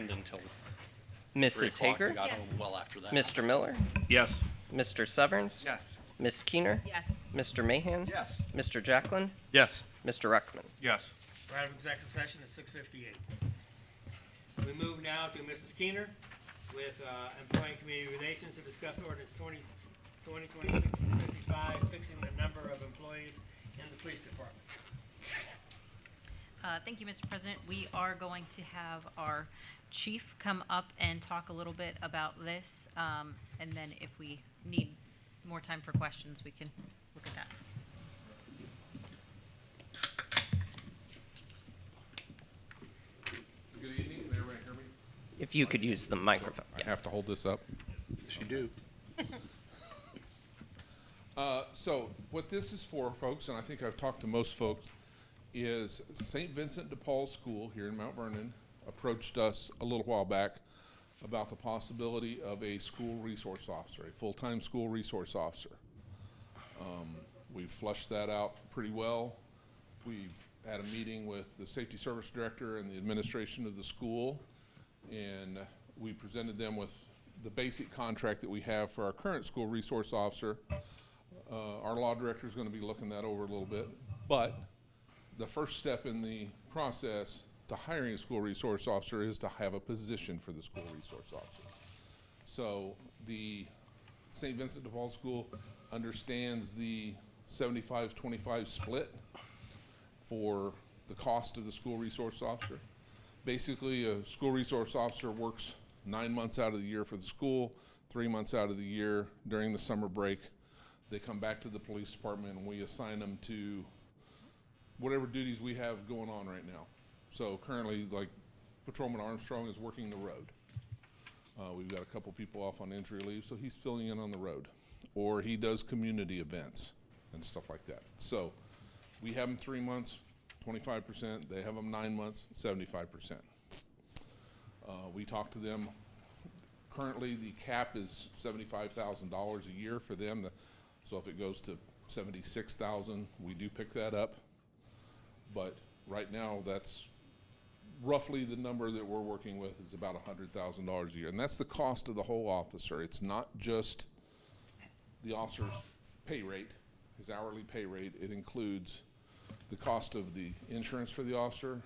stand until 3 Mrs. o'clock. Hager, We got Yes. home well after that. Mr. Miller, Yes. Mr. Severns, Yes. Ms. Keener, Yes. Mr. Mahan, Yes. Mr. Jacklin, Yes. Mr. Ruckman. Yes. We're out of executive session at 6:58. We move now to Mrs. Keener with Employee and Community Relations to discuss ordinance 2026-55, fixing the number of employees in the police department. Thank you, Mr. President. We are going to have our chief come up and talk a little bit about this. And then if we need more time for questions, we can look at that. Good evening, can everybody hear me? If you could use the microphone. I have to hold this up. Yes, you do. So what this is for, folks, and I think I've talked to most folks, is St. Vincent de Paul School here in Mount Vernon approached us a little while back about the possibility of a school resource officer, a full-time school resource officer. We've flushed that out pretty well. We've had a meeting with the safety service director and the administration of the school, and we presented them with the basic contract that we have for our current school resource officer. Our law director is going to be looking that over a little bit, but the first step in the process to hiring a school resource officer is to have a position for the school resource officer. So the St. Vincent de Paul School understands the 75-25 split for the cost of the school resource officer. Basically, a school resource officer works 9 months out of the year for the school, 3 months out of the year during the summer break. They come back to the police department and we assign them to whatever duties we have going on right now. So currently, like Patrolman Armstrong is working the road. We've got a couple people off on injury leave, so he's filling in on the road. Or he does community events and stuff like that. So we have them 3 months, 25%. They have them 9 months, 75%. We talk to them. Currently, the cap is $75,000 a year for them. So if it goes to $76,000, we do pick that up. But right now, that's roughly the number that we're working with is about $100,000 a year. And that's the cost of the whole officer. It's not just the officer's pay rate, his hourly pay rate. It includes the cost of the insurance for the officer,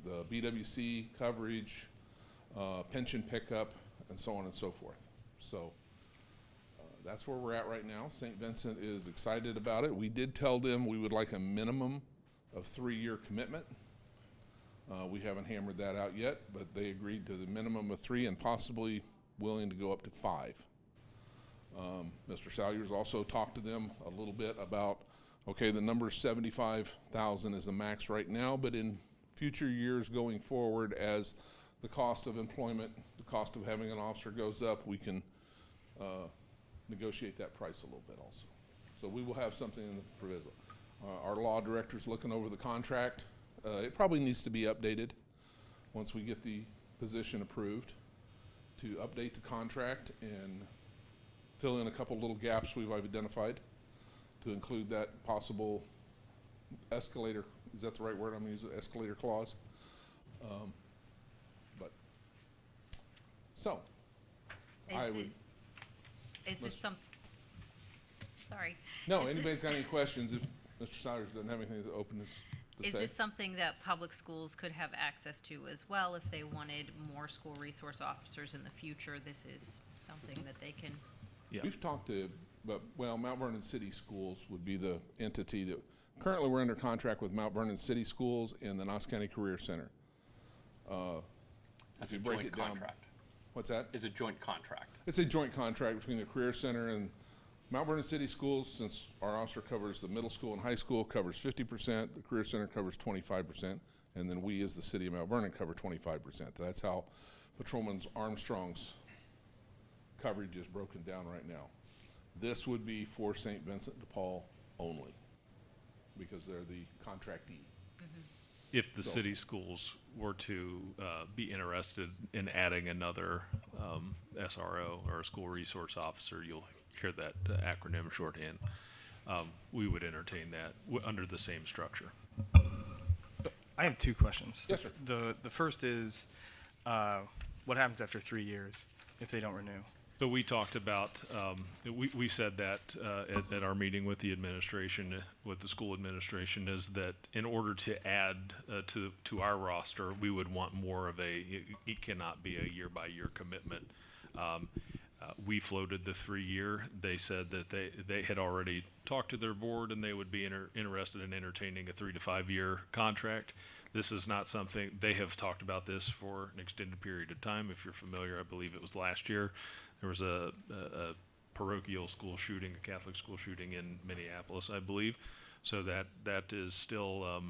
the BWC coverage, pension pickup, and so on and so forth. So that's where we're at right now. St. Vincent is excited about it. We did tell them we would like a minimum of 3-year commitment. We haven't hammered that out yet, but they agreed to the minimum of 3 and possibly willing to go up to 5. Mr. Salyers also talked to them a little bit about, okay, the number 75,000 is the max right now, but in future years going forward, as the cost of employment, the cost of having an officer goes up, we can negotiate that price a little bit also. So we will have something in the proviso. Our law director's looking over the contract. It probably needs to be updated once we get the position approved to update the contract and fill in a couple little gaps we've identified to include that possible escalator. Is that the right word I'm using? Escalator clause. So I would. Is this some, sorry. No, Is anybody's this- got any questions? If Mr. Salyers doesn't have anything to open this to Is say. this something that public schools could have access to as well if they wanted more school resource officers in the future? This is something that they can, We've talked to, well, Mount Vernon City Schools would be the entity that, currently we're under contract with Mount Vernon City Schools and the Knox County Career Center. If you break it down. Contract. What's that? It's a joint contract. It's a joint contract between the Career Center and Mount Vernon City Schools. Since our officer covers the middle school and high school, covers 50%, the Career Center covers 25%, and then we as the city of Mount Vernon cover 25%. That's how Patrolman Armstrong's coverage is broken down right now. This would be for St. Vincent de Paul only, because they're the contractee. If the city schools were to be interested in adding another SRO or a school resource officer, you'll hear that acronym shorthand, we would entertain that under the same structure. I have 2 questions. Yes, sir. The first is, what happens after 3 years if they don't renew? So we talked about, we said that at our meeting with the administration, with the school administration, is that in order to add to our roster, we would want more of it cannot be a year-by-year commitment. We floated the 3-year. They said that they had already talked to their board and they would be interested in entertaining a 3 to 5 year contract. This is not something, they have talked about this for an extended period of time. If you're familiar, I believe it was last year, there was a parochial school shooting, a Catholic school shooting in Minneapolis, I believe. So that is still,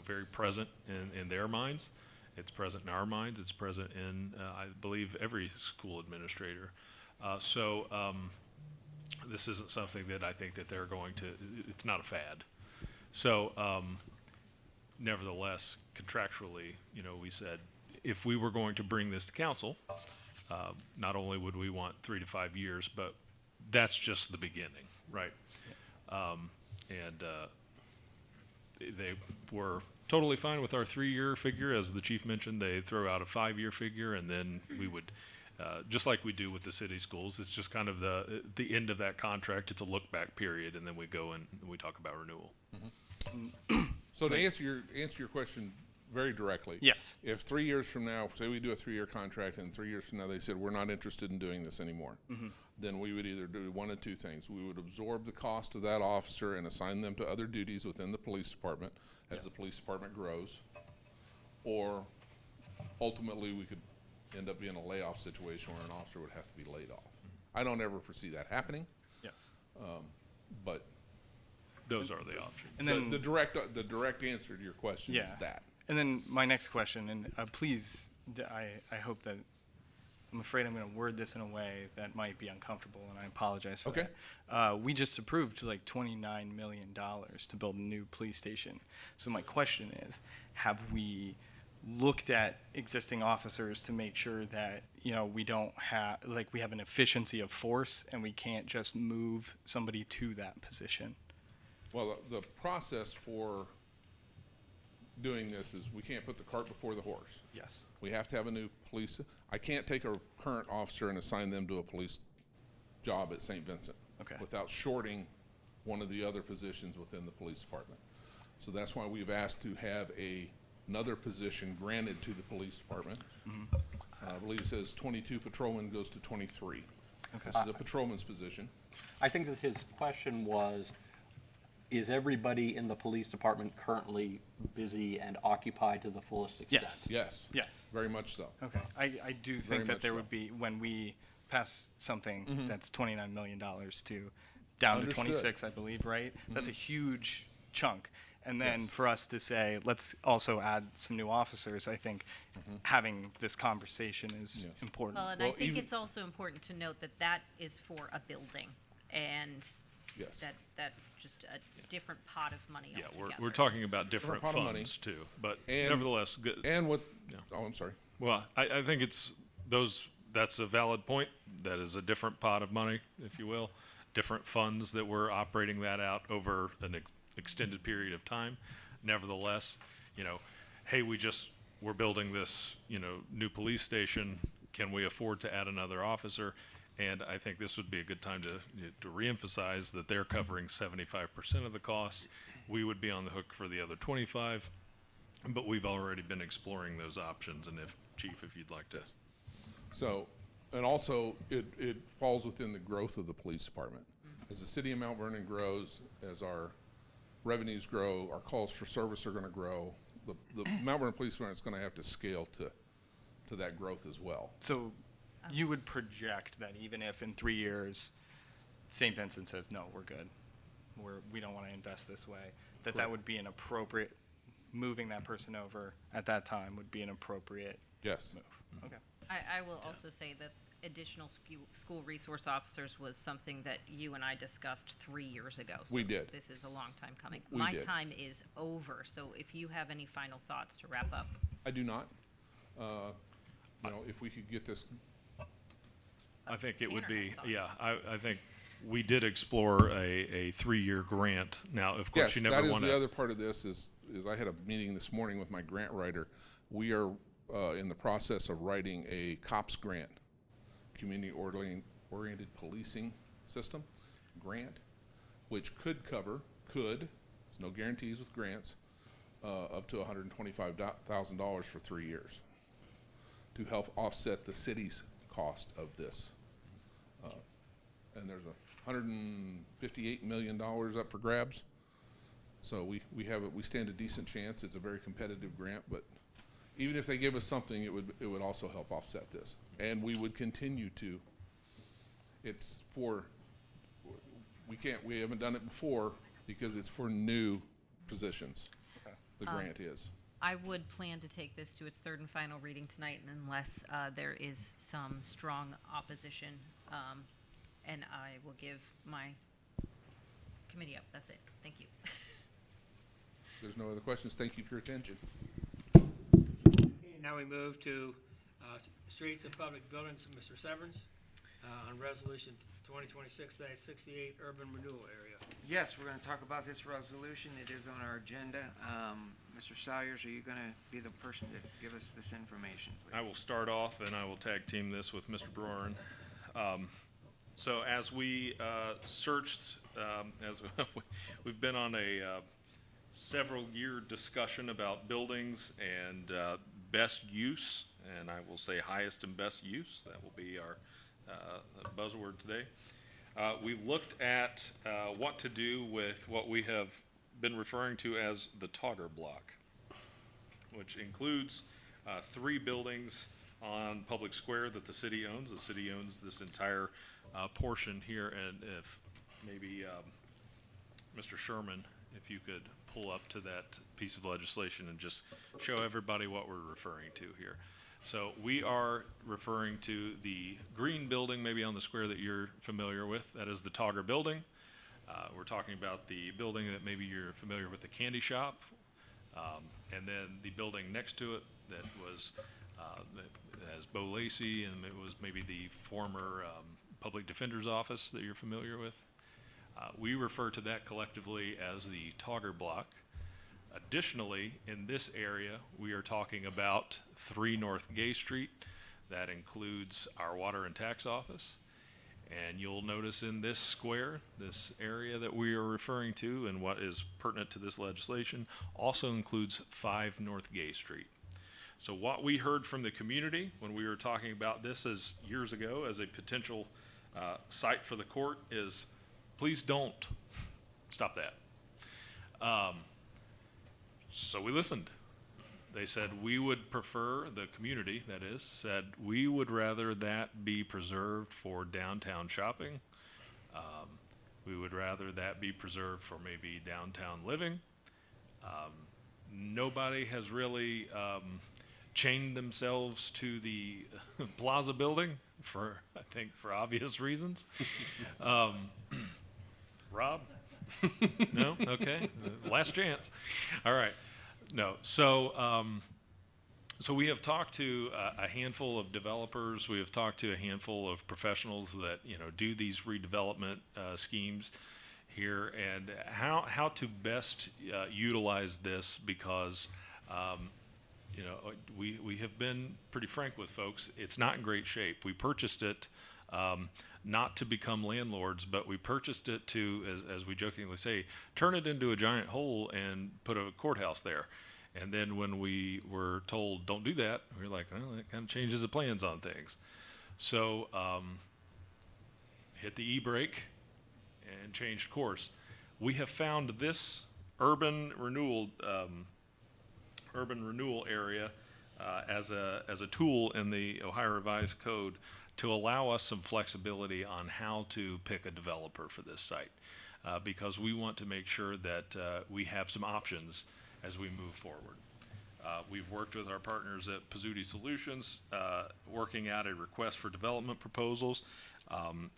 very present in their minds. It's present in our minds. It's present in, I believe, every school administrator. This isn't something that I think that they're going to, it's not a fad. So, nevertheless, contractually, we said if we were going to bring this to council, not only would we want 3 to 5 years, but that's just the beginning, right? They were totally fine with our 3-year figure. As the chief mentioned, they throw out a 5-year figure, and then we would, just like we do with the city schools, it's just kind of the end of that contract. It's a look-back period, and then we go and we talk about renewal. So to answer your question very directly. Yes. If 3 years from now, say we do a 3-year contract, and 3 years from now they said, we're not interested in doing this anymore, then we would either do one of two things. We would absorb the cost of that officer and assign them to other duties within the police department as the police department grows, or ultimately we could end up being a layoff situation where an officer would have to be laid off. I don't ever foresee that happening, Yes. but Those are the options. And then the direct answer to your question is that. And then my next question, and please, I hope that, I'm afraid I'm going to word this in a way that might be uncomfortable, and I apologize for Okay. that. We just approved like $29 million to build a new police station. So my question is, have we looked at existing officers to make sure that, we don't have, like, we have an efficiency of force and we can't just move somebody to that position? Well, the process for doing this is we can't put the cart before the horse. Yes. We have to have a new police. I can't take a current officer and assign them to a police job at St. Vincent Okay. without shorting one of the other positions within the police department. So that's why we've asked to have another position granted to the police department. I believe it says 22 patrolmen goes to 23. Okay. This is a patrolman's position. I think that his question was, is everybody in the police department currently busy and occupied to the fullest extent? Yes. Yes. Yes. Very much so. Okay. I do Very think that much there so. would be, when we pass something that's $29 million to down Understood. to 26, I believe, right? That's a huge chunk. And then for us to say, let's also add some new officers, I think having this conversation is Yes. important. Well, and Well, I think even- it's also important to note that that is for a building, and Yes. that's just a different pot of money Yeah, altogether. we're talking about different pot of money. funds too, but And- nevertheless, good. And what, Yeah. oh, I'm sorry. Well, I think that's a valid point. That is a different pot of money, if you will, different funds that we're operating that out over an extended period of time. Nevertheless, hey, we're building this, new police station. Can we afford to add another officer? And I think this would be a good time to reemphasize that they're covering 75% of the costs. We would be on the hook for the other 25, but we've already been exploring those options. And Chief, if you'd like to. So, and also, it falls within the growth of the police department. As the city of Mount Vernon grows, as our revenues grow, our calls for service are gonna grow. The Mount Vernon Police Department is gonna have to scale to that growth as well. So you would project that even if in 3 years St. Vincent says, no, we're good, we don't want to invest this way, that would be an appropriate, moving that person over at that time would be an appropriate Yes. move. Okay. I will also say that additional school resource officers was something that you and I discussed 3 years ago. So We did. This is a long time coming. We My did. time is over, so if you have any final thoughts to wrap up. I do not. If we could get this, I think it would Tanner be, has thoughts. yeah, I think we did explore a 3-year grant. Now, of course, yes, you that never is want the to. other part of this is I had a meeting this morning with my grant writer. We are in the process of writing a COPS grant, community-oriented policing system grant, which could cover, there's no guarantees with grants, up to $125,000 for 3 years to help offset the city's cost of this. And there's $158 million up for grabs. So we stand a decent chance. It's a very competitive grant, but even if they give us something, it would also help offset this. And we would continue to. It's for, we haven't done it before because it's for new positions. The grant is. I would plan to take this to its third and final reading tonight unless there is some strong opposition. And I will give my committee up. That's it. Thank you. There's no other questions. Thank you for your attention. Now we move to Streets and Public Buildings, Mr. Severns, on Resolution 2026-68 Urban Renewal Area. Yes, we're going to talk about this resolution. It is on our agenda. Mr. Salyers, are you going to be the person to give us this information, please? I will start off and I will tag team this with Mr. Broren. So as we searched, as we've been on a several year discussion about buildings and best use, and I will say highest and best use, that will be our buzzword today. We looked at what to do with what we have been referring to as the Togger block, which includes 3 buildings on Public Square that the city owns. The city owns this entire portion here, and if maybe Mr. Sherman, if you could pull up to that piece of legislation and just show everybody what we're referring to here. So we are referring to the green building, maybe on the square that you're familiar with. That is the Togger building. We're talking about the building that maybe you're familiar with, the candy shop, and then the building next to it that was that has Bo Lacey, and it was maybe the former public defender's office that you're familiar with. We refer to that collectively as the Togger block. Additionally, in this area, we are talking about 3 North Gay Street. That includes our water and tax office. And you'll notice in this square, this area that we are referring to and what is pertinent to this legislation also includes 5 North Gay Street. So what we heard from the community when we were talking about this as years ago as a potential site for the court is, please don't stop that. So we listened. They said we would prefer, the community that is, said we would rather that be preserved for downtown shopping. We would rather that be preserved for maybe downtown living. Nobody has really chained themselves to the Plaza building for, I think, for obvious reasons. Rob? No? Okay. Last chance. All right. No. So, so we have talked to a handful of developers. We have talked to a handful of professionals that, you know, do these redevelopment schemes here, and how to best utilize this, because you know, we have been pretty frank with folks. It's not in great shape. We purchased it not to become landlords, but we purchased it to, as we jokingly say, turn it into a giant hole and put a courthouse there. And then when we were told don't do that, we were like, well, that kind of changes the plans on things. So hit the e-brake and changed course. We have found this urban renewal area as a tool in the Ohio Revised Code to allow us some flexibility on how to pick a developer for this site, because we want to make sure that we have some options as we move forward. We've worked with our partners at Pizzuti Solutions, working out a request for development proposals.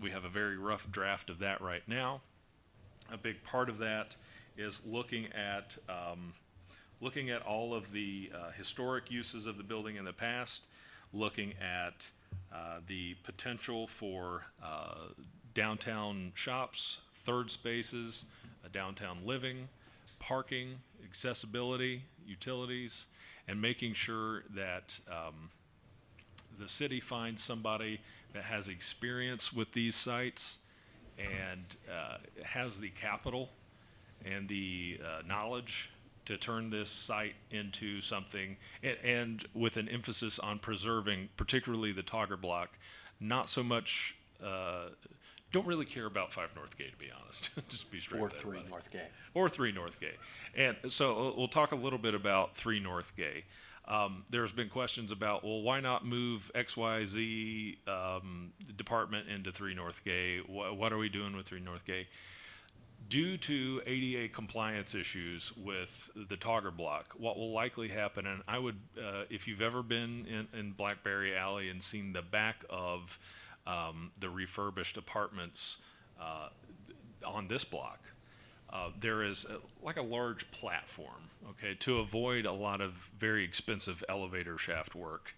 We have a very rough draft of that right now. A big part of that is looking at all of the historic uses of the building in the past, looking at the potential for downtown shops, third spaces, downtown living, parking, accessibility, utilities, and making sure that the city finds somebody that has experience with these sites and has the capital and the knowledge to turn this site into something, and with an emphasis on preserving particularly the Togger block. Not so much, don't really care about 5 North Gay, to be honest. Just be straight Or with 3 everybody. North Gay. Or 3 North Gay. And so we'll talk a little bit about 3 North Gay. There's been questions about, well, why not move XYZ department into 3 North Gay? What are we doing with 3 North Gay? Due to ADA compliance issues with the Togger block, what will likely happen, and I would, if you've ever been in Blackberry Alley and seen the back of the refurbished apartments on this block, there is like a large platform, okay, to avoid a lot of very expensive elevator shaft work.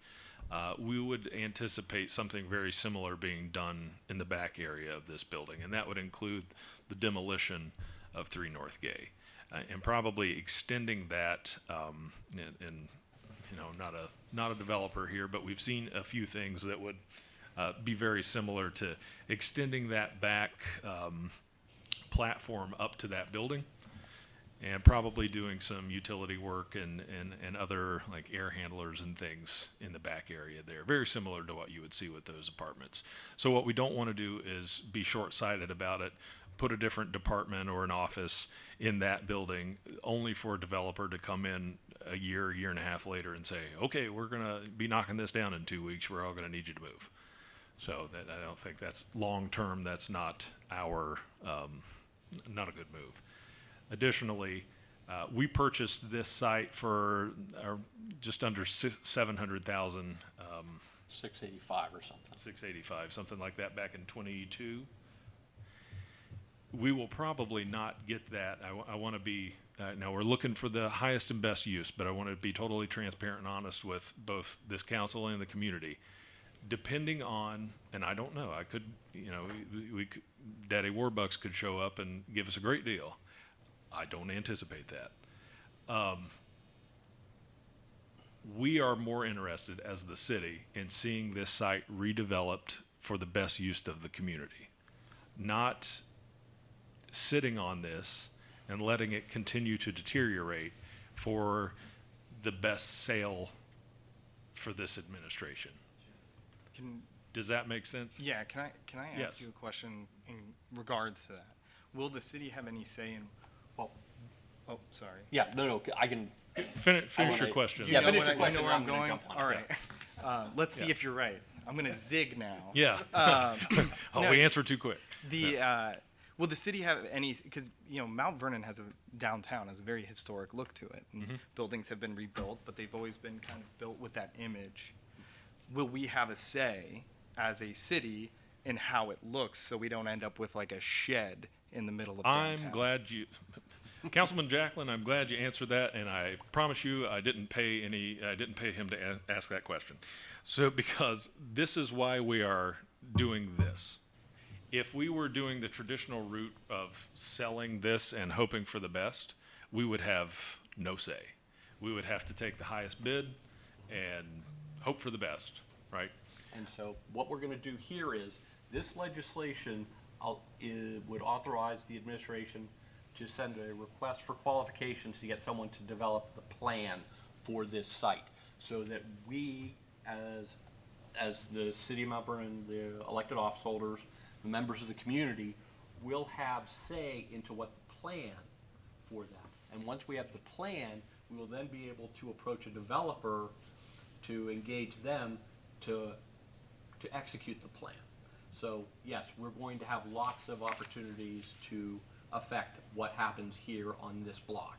We would anticipate something very similar being done in the back area of this building, and that would include the demolition of 3 North Gay, and probably extending that. And you know, not a developer here, but we've seen a few things that would be very similar to extending that back platform up to that building, and probably doing some utility work and other like air handlers and things in the back area there, very similar to what you would see with those apartments. So what we don't want to do is be short-sighted about it, put a different department or an office in that building only for a developer to come in a year and a half later and say, okay, we're going to be knocking this down in 2 weeks, we're all going to need you to move. So that, I don't think that's long-term, that's not our, not a good move. Additionally, we purchased this site for just under 700,000, 685 or something. 685, something like that, back in 22. We will probably not get that. I want to be, now we're looking for the highest and best use, but I want to be totally transparent and honest with both this council and the community. Depending on, and I don't know, I could, you know, we could, Daddy Warbucks could show up and give us a great deal. I don't anticipate that. We are more interested as the city in seeing this site redeveloped for the best use of the community, not sitting on this and letting it continue to deteriorate for the best sale for this administration. Does that make sense? Yeah, can I ask Yes. you a question in regards to that? Will the city have any say in, Well, oh, sorry. yeah, no, I can, Finish your wanna- question. Yeah, know finish what your I- question, You know where I'm I'm gonna going? jump on it, All right. Let's see Yeah. if you're right. I'm going to zig now. Yeah. Oh, no, we answered too quick. Will the city have any, because, you know, Mount Vernon has a downtown, has a very historic look to it. And buildings have been rebuilt, but they've always been kind of built with that image. Will we have a say as a city in how it looks so we don't end up with like a shed in the middle of downtown? I'm glad you, Councilman Jacklin, I'm glad you answered that, and I promise you I didn't pay him to ask that question. So, because this is why we are doing this. If we were doing the traditional route of selling this and hoping for the best, we would have no say. We would have to take the highest bid and hope for the best, right? and so what we're gonna do here is, this legislation would authorize the administration to send a request for qualifications to get someone to develop the plan for this site, so that we, as the city of Mount Vernon, the elected office holders, the members of the community, will have say into what the plan for that. And once we have the plan, we will then be able to approach a developer to engage them to execute the plan. So yes, we're going to have lots of opportunities to affect what happens here on this block.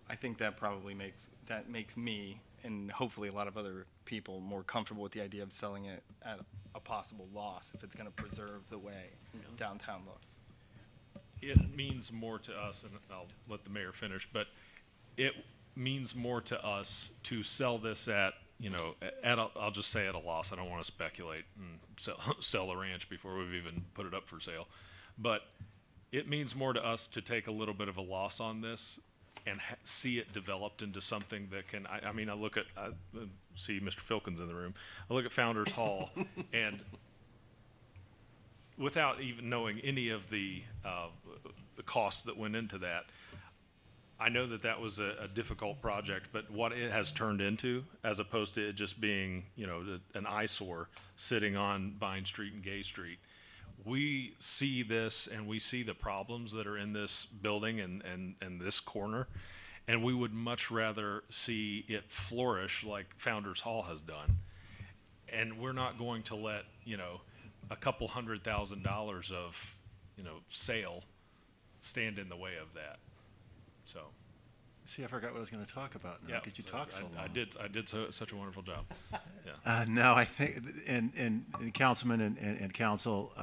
I think that probably makes me and hopefully a lot of other people more comfortable with the idea of selling it at a possible loss if it's going to preserve the way downtown looks. It means more to us, and I'll let the mayor finish, but it means more to us to sell this at, you know, I'll just say at a loss. I don't want to speculate and sell the ranch before we've even put it up for sale. But it means more to us to take a little bit of a loss on this and see it developed into something that can, I mean, I look at, see Mr. Filkins in the room, I look at Founders Hall, and without even knowing any of the costs that went into that, I know that that was a difficult project, but what it has turned into, as opposed to it just being, you know, an eyesore sitting on Vine Street and Gay Street, we see this and we see the problems that are in this building and this corner, and we would much rather see it flourish like Founders Hall has done. And we're not going to let, you know, a couple $100,000 of, you know, sale stand in the way of that. So, See, I forgot what I was going to talk about now yeah, because you so talked so long. I did such a wonderful job. Yeah. No, I think, and Councilman and Council,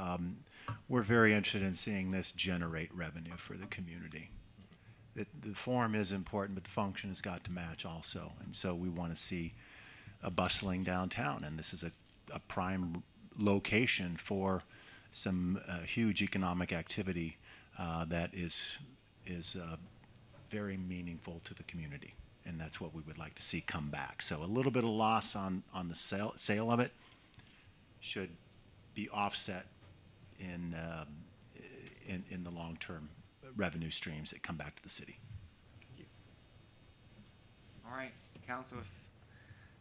we're very interested in seeing this generate revenue for the community. The form is important, but the function has got to match also. And so we want to see a bustling downtown, and this is a prime location for some huge economic activity that is very meaningful to the community, and that's what we would like to see come back. So a little bit of loss on the sale of it should be offset in the long-term revenue streams that come back to the city. All right, council,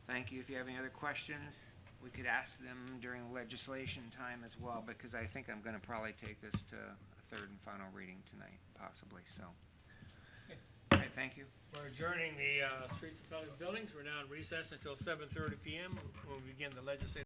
thank you. If you have any other questions, we could ask them during legislation time as well, because I think I'm going to probably take this to a third and final reading tonight, possibly, so. All right, thank you. We're adjourning the streets and public buildings. We're now in recess until 7:30 PM when we begin the legislative